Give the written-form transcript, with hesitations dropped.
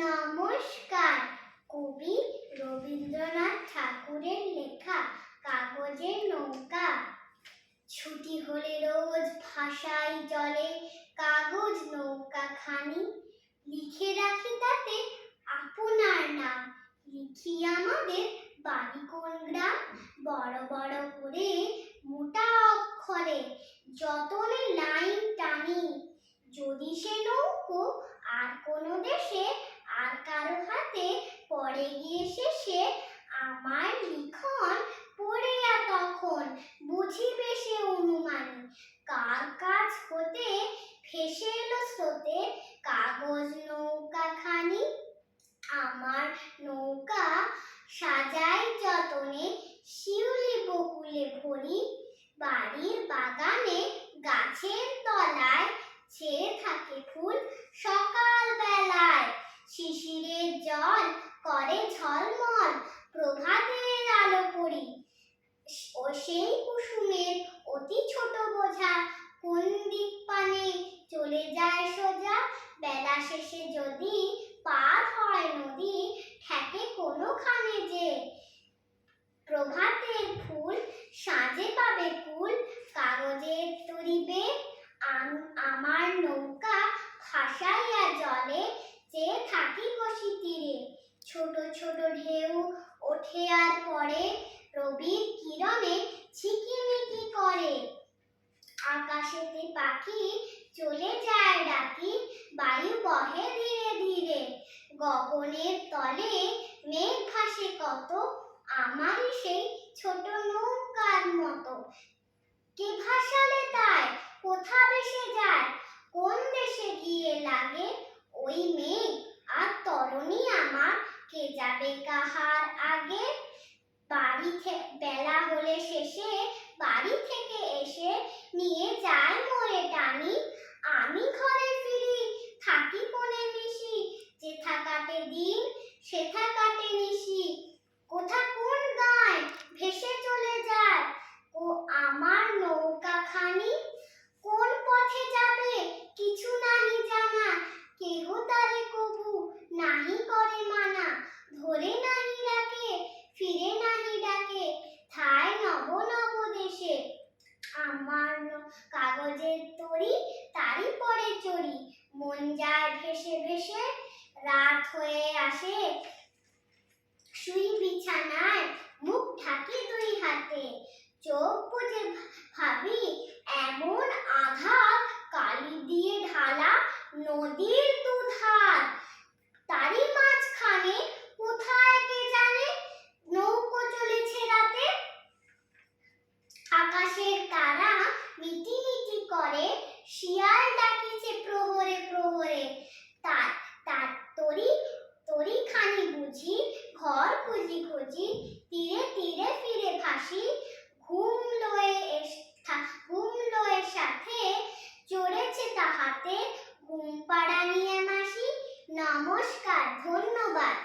নমস্কার। কবি রবীন্দ্রনাথ ঠাকুরের লেখা কাগজের নৌকা। ছুটি হলে রোজ ভাসাই জলে কাগজ নৌকা খানি, লিখে রাখি তাতে আপনার নাম, লিখি আমাদের বাড়ি কোন গ্রাম। বড় বড় করে মোটা অক্ষরে যতনে লাইন টানি, যদি সে নৌকো আর কোনো দেশে আর কারো হাতে পড়ে গিয়ে শেষে, আমার লিখন পড়িয়া তখন বুঝিবে সে অনুমানে, কার কাছ হতে ভেসে এলো স্রোতে কাগজ নৌকা খানি। আমার নৌকা সাজাই যতনে শিউলি বকুলে ভরি, বাড়ির বাগানে গাছের তলায় ছেয়ে থাকে ফুল সকাল বেলায়, শিশিরের জল করে ঝলমল প্রভাতের আলো পড়ি, ও সেই কুসুমের অতি ছোট বোঝা কোন দিক পানে চলে যায় সোজা। বেলা শেষে যদি পার হয় নদী ঠেকে কোনোখানে যে, প্রভাতের ফুল সাঁঝে পাবে কুল কাগজের তরিবে। আমার নৌকা ভাসাইয়া জলে চেয়ে থাকি বসি তীরে, ছোট ছোট ঢেউ ওঠে আর পড়ে রবির কিরণে ঝিকিমিকি করে, আকাশেতে পাখি চলে যায় ডাকি, বায়ু বহে ধীরে ধীরে, গগনের তলে মেঘ ভাসে কত আমারই সেই ছোট নৌকার মতো। কে ভাসালে তাই কোথা ভেসে যায়, কোন দেশে গিয়ে লাগে ওই মেঘ আর তরণী আমার, কে যাবে কাহার আগে। বেলা হলে শেষে বাড়ি থেকে এসে নিয়ে যায় মোরে টানি, আমি ঘরে ফিরি থাকি কোণে নিশি, যেথা কাটে দিন সেথা কাটে নিশি, কোথা কোন গায় ভেসে চলে যায় ও আমার নৌকা খানি। কোন পথে যাবে কিছু নাহি জানা, কেহ তারে কভু নাহি করে মানা, ধরে নাহি রাখে ফিরে নাহি ডাকে ঠায় নব নব দেশে। আমার কাগজের তরি তারই পরে চড়ি, মন যায় ভেসে ভেসে, রাত হয়ে আসে শুই বিছানায় মুখ ঢাকি দুই হাতে, চোখ বুজে ভাবি এমন আধার কালি দিয়ে ঢালা নদীর দুধার, তারই মাঝখানে কোথায় কে জানে নৌকো চলেছে রাতে। আকাশের তারা মিটি মিটি করে শিয়াল ডাকিছে প্রহরে প্রহরে, তার তরি খানি বুঝি ঘর খুঁজি খুঁজি, তীরে তীরে ফিরে ভাসি, ঘুম লয়ে সাথে চড়েছে তাহাতে ঘুম পাড়ানিয়া মাসি। নমস্কার, ধন্যবাদ।